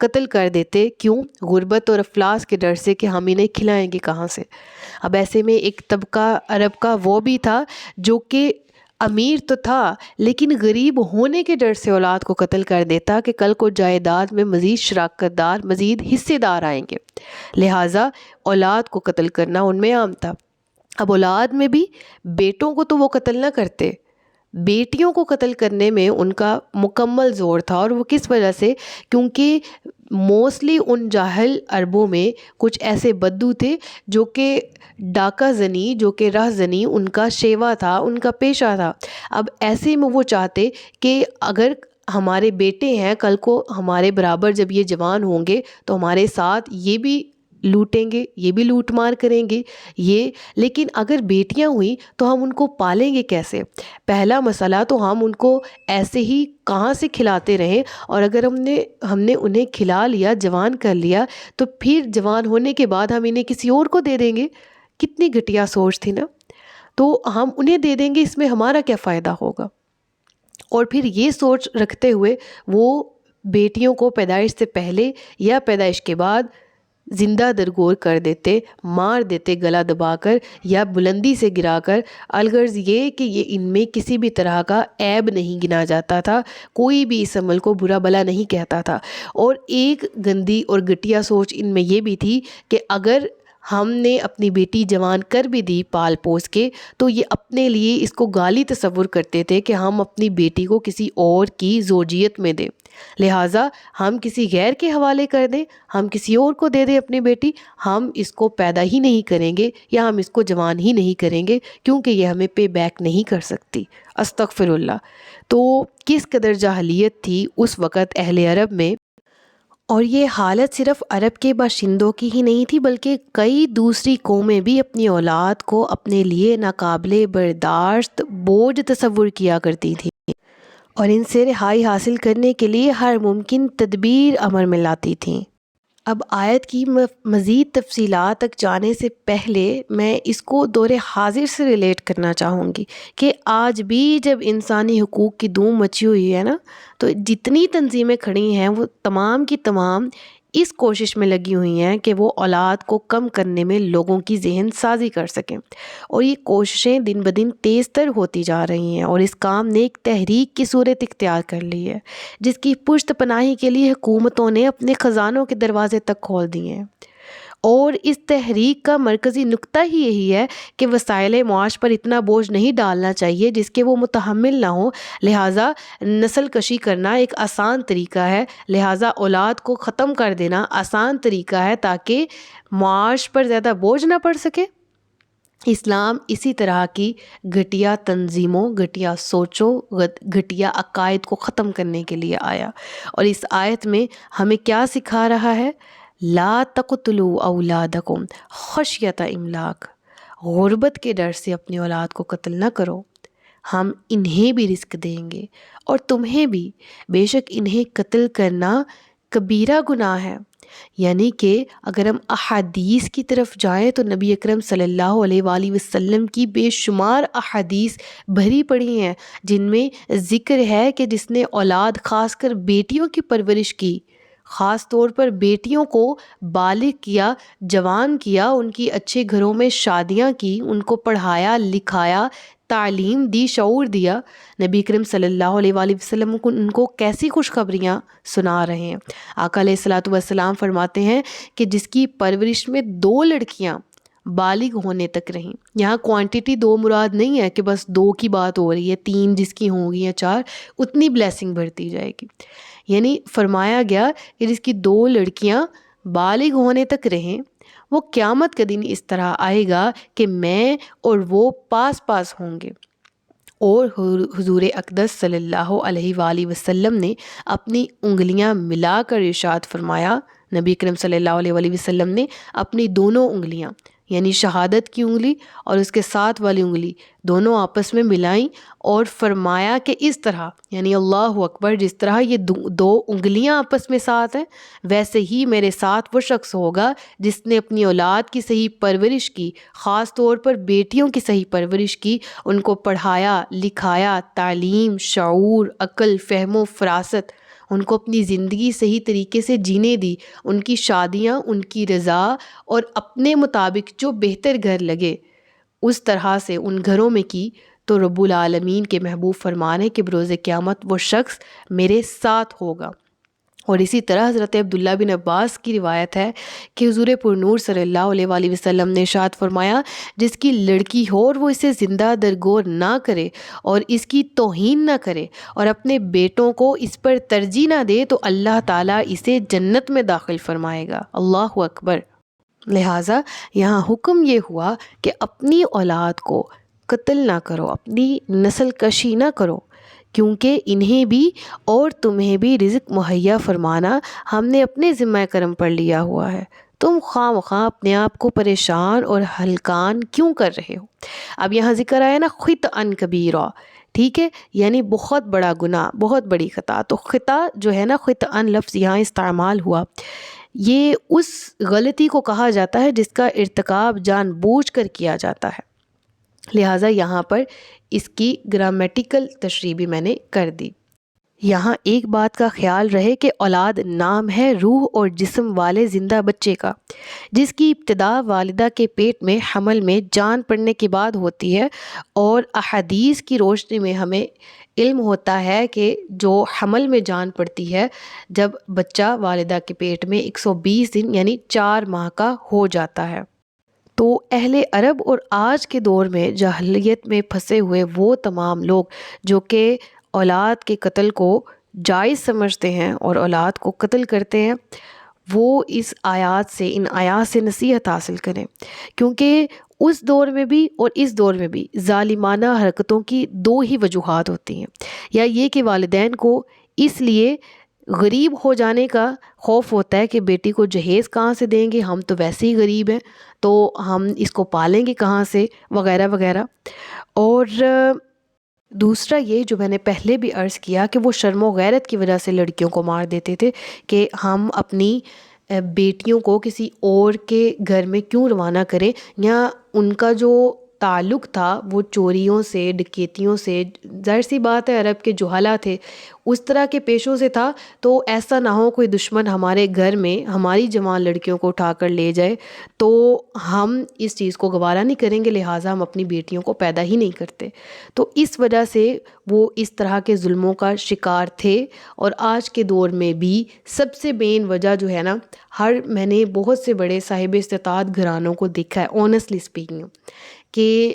قتل کر دیتے. کیوں؟ غربت اور افلاس کے ڈر سے کہ ہم انہیں کھلائیں گے کہاں سے. اب ایسے میں ایک طبقہ عرب کا وہ بھی تھا جو کہ امیر تو تھا لیکن غریب ہونے کے ڈر سے اولاد کو قتل کر دیتا کہ کل کو جائیداد میں مزید شراکت دار، مزید حصے دار آئیں گے. لہٰذا اولاد کو قتل کرنا ان میں عام تھا. اب اولاد میں بھی بیٹوں کو تو وہ قتل نہ کرتے، بیٹیوں کو قتل کرنے میں ان کا مکمل زور تھا. اور وہ کس وجہ سے؟ کیونکہ موسٹلی ان جاہل عربوں میں کچھ ایسے بدو تھے جو کہ ڈاکہ زنی، جو کہ راہ زنی ان کا شیوا تھا، ان کا پیشہ تھا. اب ایسے میں وہ چاہتے کہ اگر ہمارے بیٹے ہیں کل کو ہمارے برابر جب یہ جوان ہوں گے تو ہمارے ساتھ یہ بھی لوٹیں گے، یہ بھی لوٹ مار کریں گے یہ. لیکن اگر بیٹیاں ہوئیں تو ہم ان کو پالیں گے کیسے؟ پہلا مسئلہ تو ہم ان کو ایسے ہی کہاں سے کھلاتے رہیں، اور اگر ہم نے انہیں کھلا لیا، جوان کر لیا، تو پھر جوان ہونے کے بعد ہم انہیں کسی اور کو دے دیں گے. کتنی گھٹیا سوچ تھی نا. تو ہم انہیں دے دیں گے، اس میں ہمارا کیا فائدہ ہوگا؟ اور پھر یہ سوچ رکھتے ہوئے وہ بیٹیوں کو پیدائش سے پہلے یا پیدائش کے بعد زندہ درگور کر دیتے، مار دیتے گلا دبا کر یا بلندی سے گرا کر. الغرض یہ کہ یہ ان میں کسی بھی طرح کا عیب نہیں گنا جاتا تھا، کوئی بھی اس عمل کو برا بلا نہیں کہتا تھا. اور ایک گندی اور گھٹیا سوچ ان میں یہ بھی تھی کہ اگر ہم نے اپنی بیٹی جوان کر بھی دی پال پوس کے تو یہ اپنے لیے اس کو گالی تصور کرتے تھے کہ ہم اپنی بیٹی کو کسی اور کی زوجیت میں دیں، لہٰذا ہم کسی غیر کے حوالے کر دیں، ہم کسی اور کو دے دیں اپنی بیٹی، ہم اس کو پیدا ہی نہیں کریں گے یا ہم اس کو جوان ہی نہیں کریں گے کیونکہ یہ ہمیں پے بیک نہیں کر سکتی. استغفر اللہ. تو کس قدر جاہلیت تھی اس وقت اہل عرب میں. اور یہ حالت صرف عرب کے باشندوں کی ہی نہیں تھی بلکہ کئی دوسری قومیں بھی اپنی اولاد کو اپنے لیے ناقابل برداشت بوجھ تصور کیا کرتی تھیں اور ان سے رہائی حاصل کرنے کے لیے ہر ممکن تدبیر عمل میں لاتی تھیں. اب آیت کی مزید تفصیلات تک جانے سے پہلے میں اس کو دور حاضر سے ریلیٹ کرنا چاہوں گی کہ آج بھی جب انسانی حقوق کی دھوم مچی ہوئی ہے نا، تو جتنی تنظیمیں کھڑی ہیں وہ تمام کی تمام اس کوشش میں لگی ہوئی ہیں کہ وہ اولاد کو کم کرنے میں لوگوں کی ذہن سازی کر سکیں. اور یہ کوششیں دن بدن تیز تر ہوتی جا رہی ہیں اور اس کام نے ایک تحریک کی صورت اختیار کر لی ہے جس کی پشت پناہی کے لیے حکومتوں نے اپنے خزانوں کے دروازے تک کھول دیے ہیں. اور اس تحریک کا مرکزی نقطہ ہی یہی ہے کہ وسائل معاش پر اتنا بوجھ نہیں ڈالنا چاہیے جس کے وہ متحمل نہ ہوں، لہٰذا نسل کشی کرنا ایک آسان طریقہ ہے، لہٰذا اولاد کو ختم کر دینا آسان طریقہ ہے تاکہ معاش پر زیادہ بوجھ نہ پڑ سکے. اسلام اسی طرح کی گھٹیا تنظیموں، گھٹیا سوچوں، گھٹیا عقائد کو ختم کرنے کے لیے آیا. اور اس آیت میں ہمیں کیا سکھا رہا ہے؟ لا تقتلوا اولادکم خشیۃ املاق. غربت کے ڈر سے اپنی اولاد کو قتل نہ کرو، ہم انہیں بھی رزق دیں گے اور تمہیں بھی، بے شک انہیں قتل کرنا کبیرہ گناہ ہے. یعنی کہ اگر ہم احادیث کی طرف جائیں تو نبی اکرم صلی اللہ علیہ وآلہ وسلم کی بے شمار احادیث بھری پڑی ہیں جن میں ذکر ہے کہ جس نے اولاد خاص کر بیٹیوں کی پرورش کی، خاص طور پر بیٹیوں کو بالغ کیا، جوان کیا، ان کی اچھے گھروں میں شادیاں کی، ان کو پڑھایا لکھایا، تعلیم دی، شعور دیا، نبی کریم صلی اللہ علیہ وآلہ وسلم ان کو کیسی خوشخبریاں سنا رہے ہیں. آقا علیہ الصلوۃ والسلام فرماتے ہیں کہ جس کی پرورش میں 2 لڑکیاں بالغ ہونے تک رہیں. یہاں کوانٹٹی 2 مراد نہیں ہے کہ بس 2 کی بات ہو رہی ہے، 3 جس کی ہوں گی یا 4، اتنی بلیسنگ بڑھتی جائے گی. یعنی فرمایا گیا کہ جس کی 2 لڑکیاں بالغ ہونے تک رہیں، وہ قیامت کا دن اس طرح آئے گا کہ میں اور وہ پاس پاس ہوں گے. اور حضور اقدس صلی اللہ علیہ وآلہ وسلم نے اپنی انگلیاں ملا کر ارشاد فرمایا، نبی کریم صلی اللہ علیہ وآلہ وسلم نے اپنی دونوں انگلیاں یعنی شہادت کی انگلی اور اس کے ساتھ والی انگلی دونوں آپس میں ملائیں اور فرمایا کہ اس طرح، یعنی اللہ اکبر، جس طرح یہ 2 انگلیاں آپس میں ساتھ ہیں ویسے ہی میرے ساتھ وہ شخص ہوگا جس نے اپنی اولاد کی صحیح پرورش کی، خاص طور پر بیٹیوں کی صحیح پرورش کی، ان کو پڑھایا لکھایا، تعلیم، شعور، عقل، فہم و فراست ان کو اپنی زندگی صحیح طریقے سے جینے دی، ان کی شادیاں ان کی رضا اور اپنے مطابق جو بہتر گھر لگے اس طرح سے ان گھروں میں کی، تو رب العالمین کے محبوب فرمانے کہ بروز قیامت وہ شخص میرے ساتھ ہوگا۔ اور اسی طرح حضرت عبداللہ بن عباس کی روایت ہے کہ حضور پرنور صلی اللہ علیہ وآلہ وسلم نے ارشاد فرمایا، جس کی لڑکی ہو اور وہ اسے زندہ درگور نہ کرے اور اس کی توہین نہ کرے اور اپنے بیٹوں کو اس پر ترجیح نہ دے تو اللہ تعالیٰ اسے جنت میں داخل فرمائے گا۔ اللہ اکبر۔ لہٰذا یہاں حکم یہ ہوا کہ اپنی اولاد کو قتل نہ کرو، اپنی نسل کشی نہ کرو، کیونکہ انہیں بھی اور تمہیں بھی رزق مہیا فرمانا ہم نے اپنے ذمہ کرم پر لیا ہوا ہے، تم خواہ مخواہ اپنے آپ کو پریشان اور ہلکان کیوں کر رہے ہو۔ اب یہاں ذکر آیا نا خطأ کبیرا، ٹھیک ہے، یعنی بہت بڑا گناہ، بہت بڑی خطا۔ تو خطا جو ہے نا، خطأ لفظ یہاں استعمال ہوا، یہ اس غلطی کو کہا جاتا ہے جس کا ارتکاب جان بوجھ کر کیا جاتا ہے۔ لہٰذا یہاں پر اس کی گرامیٹیکل تشریح بھی میں نے کر دی۔ یہاں ایک بات کا خیال رہے کہ اولاد نام ہے روح اور جسم والے زندہ بچے کا، جس کی ابتدا والدہ کے پیٹ میں حمل میں جان پڑنے کے بعد ہوتی ہے، اور احادیث کی روشنی میں ہمیں علم ہوتا ہے کہ جو حمل میں جان پڑتی ہے جب بچہ والدہ کے پیٹ میں 120 دن یعنی 4 ماہ کا ہو جاتا ہے۔ تو اہل عرب اور آج کے دور میں جاہلیت میں پھنسے ہوئے وہ تمام لوگ جو کہ اولاد کے قتل کو جائز سمجھتے ہیں اور اولاد کو قتل کرتے ہیں، وہ اس آیات سے، ان آیات سے نصیحت حاصل کریں، کیونکہ اس دور میں بھی اور اس دور میں بھی ظالمانہ حرکتوں کی 2 ہی وجوہات ہوتی ہیں، یا یہ کہ والدین کو اس لیے غریب ہو جانے کا خوف ہوتا ہے کہ بیٹی کو جہیز کہاں سے دیں گے، ہم تو ویسے ہی غریب ہیں تو ہم اس کو پالیں گے کہاں سے، وغیرہ وغیرہ۔ اور دوسرا یہ جو میں نے پہلے بھی عرض کیا کہ وہ شرم و غیرت کی وجہ سے لڑکیوں کو مار دیتے تھے کہ ہم اپنی بیٹیوں کو کسی اور کے گھر میں کیوں روانہ کریں، یا ان کا جو تعلق تھا وہ چوریوں سے، ڈکیتیوں سے، ظاہر سی بات ہے عرب کے جوہلا تھے، اس طرح کے پیشوں سے تھا، تو ایسا نہ ہو کوئی دشمن ہمارے گھر میں ہماری جوان لڑکیوں کو اٹھا کر لے جائے، تو ہم اس چیز کو گوارا نہیں کریں گے، لہٰذا ہم اپنی بیٹیوں کو پیدا ہی نہیں کرتے۔ تو اس وجہ سے وہ اس طرح کے ظلموں کا شکار تھے، اور آج کے دور میں بھی سب سے مین وجہ جو ہے نا، میں نے بہت سے بڑے صاحب استطاعت گھرانوں کو دیکھا ہے آنیسٹلی اسپیکنگ، کہ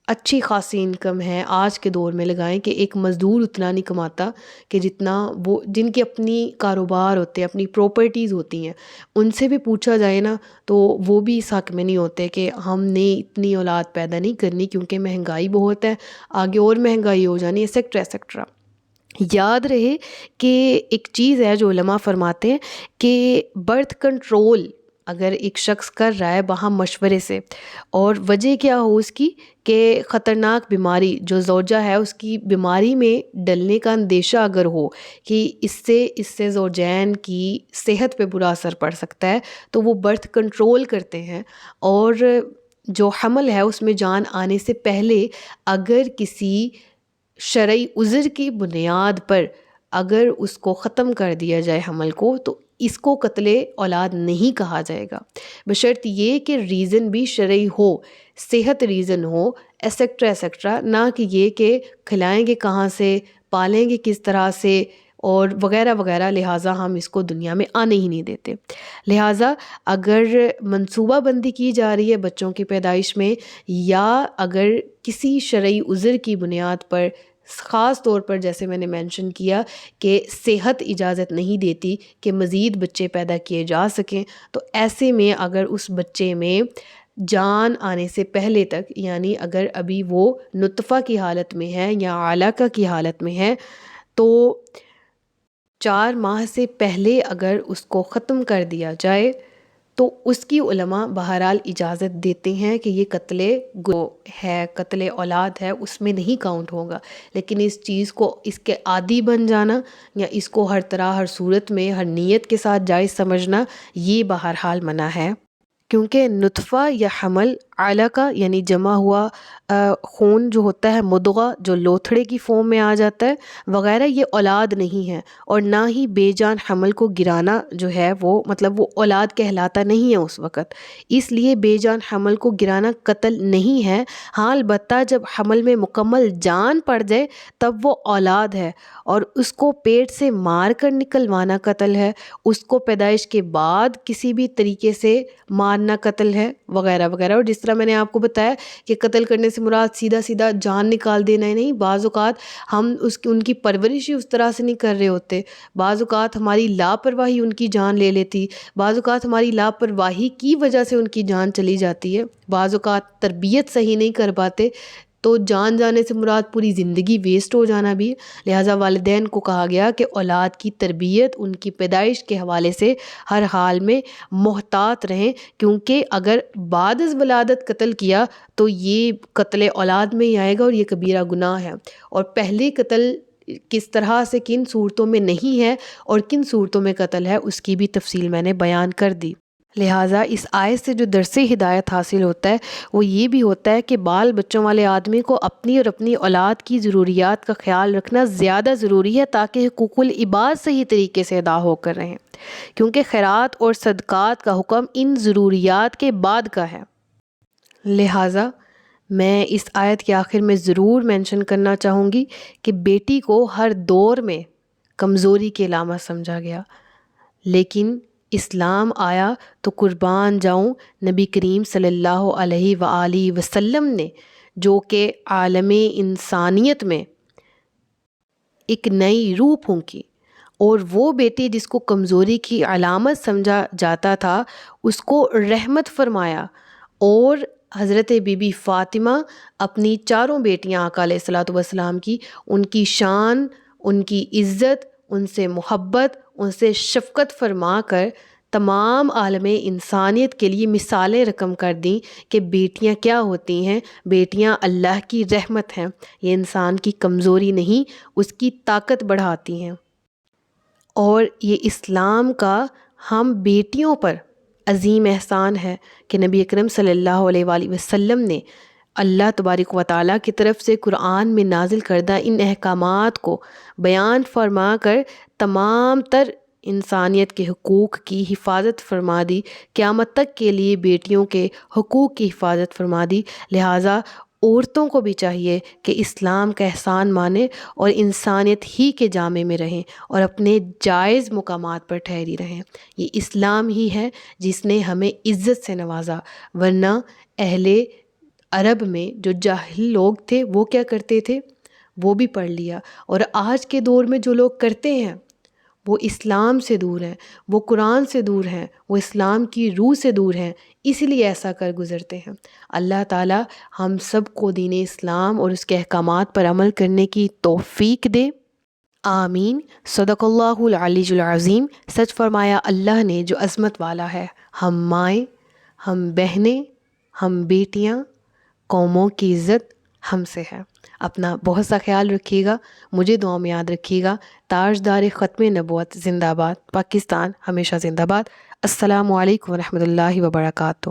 اچھی خاصی انکم ہے آج کے دور میں، لگائیں کہ ایک مزدور اتنا نہیں کماتا کہ جتنا وہ، جن کے اپنی کاروبار ہوتے ہیں، اپنی پراپرٹیز ہوتی ہیں، ان سے بھی پوچھا جائے نا تو وہ بھی اس حق میں نہیں ہوتے کہ ہم نے اتنی اولاد پیدا نہیں کرنی کیونکہ مہنگائی بہت ہے، آگے اور مہنگائی ہو جانی، ایسیکٹرا ایسیکٹرا۔ یاد رہے کہ ایک چیز ہے جو علماء فرماتے ہیں کہ برتھ کنٹرول اگر ایک شخص کر رہا ہے باہم مشورے سے، اور وجہ کیا ہو اس کی کہ خطرناک بیماری جو زوجہ ہے اس کی بیماری میں ڈلنے کا اندیشہ اگر ہو کہ اس سے زوجین کی صحت پہ برا اثر پڑ سکتا ہے، تو وہ برتھ کنٹرول کرتے ہیں، اور جو حمل ہے اس میں جان آنے سے پہلے اگر کسی شرعی عذر کی بنیاد پر اگر اس کو ختم کر دیا جائے حمل کو، تو اس کو قتل اولاد نہیں کہا جائے گا، بشرط یہ کہ ریزن بھی شرعی ہو، صحت ریزن ہو، ایسیکٹرا ایسیکٹرا، نہ کہ یہ کہ کھلائیں گے کہاں سے، پالیں گے کس طرح سے، اور وغیرہ وغیرہ، لہٰذا ہم اس کو دنیا میں آنے ہی نہیں دیتے۔ لہٰذا اگر منصوبہ بندی کی جا رہی ہے بچوں کی پیدائش میں، یا اگر کسی شرعی عذر کی بنیاد پر، خاص طور پر جیسے میں نے مینشن کیا کہ صحت اجازت نہیں دیتی کہ مزید بچے پیدا کیے جا سکیں، تو ایسے میں اگر اس بچے میں جان آنے سے پہلے تک، یعنی اگر ابھی وہ نطفہ کی حالت میں ہے یا علقہ کی حالت میں ہے، تو 4 ماہ سے پہلے اگر اس کو ختم کر دیا جائے تو اس کی علماء بہرحال اجازت دیتے ہیں کہ یہ قتل ہے، قتل اولاد ہے، اس میں نہیں کاؤنٹ ہوگا، لیکن اس چیز کو، اس کے عادی بن جانا یا اس کو ہر طرح، ہر صورت میں، ہر نیت کے ساتھ جائز سمجھنا، یہ بہرحال منع ہے، کیونکہ نطفہ یا حمل علقہ یعنی جمع ہوا خون جو ہوتا ہے، مدغہ جو لوتھڑے کی فارم میں آ جاتا ہے وغیرہ، یہ اولاد نہیں ہے، اور نہ ہی بے جان حمل کو گرانا جو ہے وہ مطلب وہ اولاد کہلاتا نہیں ہے اس وقت، اس لیے بے جان حمل کو گرانا قتل نہیں ہے۔ ہاں البتہ جب حمل میں مکمل جان پڑ جائے تب وہ اولاد ہے، اور اس کو پیٹ سے مار کر نکلوانا قتل ہے، اس کو پیدائش کے بعد کسی بھی طریقے سے مارنا قتل ہے وغیرہ وغیرہ۔ اور جس طرح میں نے آپ کو بتایا کہ قتل کرنے سے مراد سیدھا سیدھا جان نکال دینا ہی نہیں، بعض اوقات ہم ان کی پرورش ہی اس طرح سے نہیں کر رہے ہوتے، بعض اوقات ہماری لاپرواہی ان کی جان لے لیتی، بعض اوقات ہماری لاپرواہی کی وجہ سے ان کی جان چلی جاتی ہے، بعض اوقات تربیت صحیح نہیں کر پاتے، تو جان جانے سے مراد پوری زندگی ویسٹ ہو جانا بھی ہے۔ لہٰذا والدین کو کہا گیا کہ اولاد کی تربیت ان کی پیدائش کے حوالے سے ہر حال میں محتاط رہیں، کیونکہ اگر بعد از ولادت قتل کیا تو یہ قتل اولاد میں ہی آئے گا، اور یہ کبیرہ گناہ ہے۔ اور پہلے قتل کس طرح سے کن صورتوں میں نہیں ہے اور کن صورتوں میں قتل ہے اس کی بھی تفصیل میں نے بیان کر دی۔ لہٰذا اس آیت سے جو درس ہدایت حاصل ہوتا ہے وہ یہ بھی ہوتا ہے کہ بال بچوں والے آدمی کو اپنی اور اپنی اولاد کی ضروریات کا خیال رکھنا زیادہ ضروری ہے، تاکہ حقوق العباد صحیح طریقے سے ادا ہو کر رہیں، کیونکہ خیرات اور صدقات کا حکم ان ضروریات کے بعد کا ہے۔ لہٰذا میں اس آیت کے آخر میں ضرور مینشن کرنا چاہوں گی کہ بیٹی کو ہر دور میں کمزوری کی علامت سمجھا گیا، لیکن اسلام آیا تو قربان جاؤں نبی کریم صلی اللہ علیہ وآلہ وسلم نے، جو کہ عالم انسانیت میں ایک نئی روح پھونکی، اور وہ بیٹی جس کو کمزوری کی علامت سمجھا جاتا تھا اس کو رحمت فرمایا، اور حضرت بی بی فاطمہ اپنی چاروں بیٹیاں آقا علیہ الصلوۃ والسلام کی، ان کی شان، ان کی عزت، ان سے محبت، ان سے شفقت فرما کر تمام عالم انسانیت کے لیے مثالیں رقم کر دیں کہ بیٹیاں کیا ہوتی ہیں، بیٹیاں اللہ کی رحمت ہیں، یہ انسان کی کمزوری نہیں اس کی طاقت بڑھاتی ہیں۔ اور یہ اسلام کا ہم بیٹیوں پر عظیم احسان ہے کہ نبی اکرم صلی اللہ علیہ وآلہ وسلم نے اللہ تبارک و تعالیٰ کی طرف سے قرآن میں نازل کردہ ان احکامات کو بیان فرما کر تمام تر انسانیت کے حقوق کی حفاظت فرما دی، قیامت تک کے لیے بیٹیوں کے حقوق کی حفاظت فرما دی۔ لہٰذا عورتوں کو بھی چاہیے کہ اسلام کا احسان مانیں اور انسانیت ہی کے جامے میں رہیں اور اپنے جائز مقامات پر ٹھہری رہیں۔ یہ اسلام ہی ہے جس نے ہمیں عزت سے نوازا، ورنہ اہل عرب میں جو جاہل لوگ تھے وہ کیا کرتے تھے، وہ بھی پڑھ لیا، اور آج کے دور میں جو لوگ کرتے ہیں وہ اسلام سے دور ہیں، وہ قرآن سے دور ہیں، وہ اسلام کی روح سے دور ہیں، اسی لیے ایسا کر گزرتے ہیں۔ اللہ تعالی ہم سب کو دین اسلام اور اس کے احکامات پر عمل کرنے کی توفیق دے، آمین۔ صدق اللہ العلی العظیم۔ سچ فرمایا اللہ نے جو عظمت والا ہے۔ ہم مائیں، ہم بہنیں، ہم بیٹیاں، قوموں کی عزت ہم سے ہے۔ اپنا بہت سا خیال رکھیے گا، مجھے دعا میں یاد رکھیے گا۔ تاجدار ختم نبوت زندہ باد، پاکستان ہمیشہ زندہ باد۔ السلام علیکم ورحمۃ اللہ وبرکاتہ۔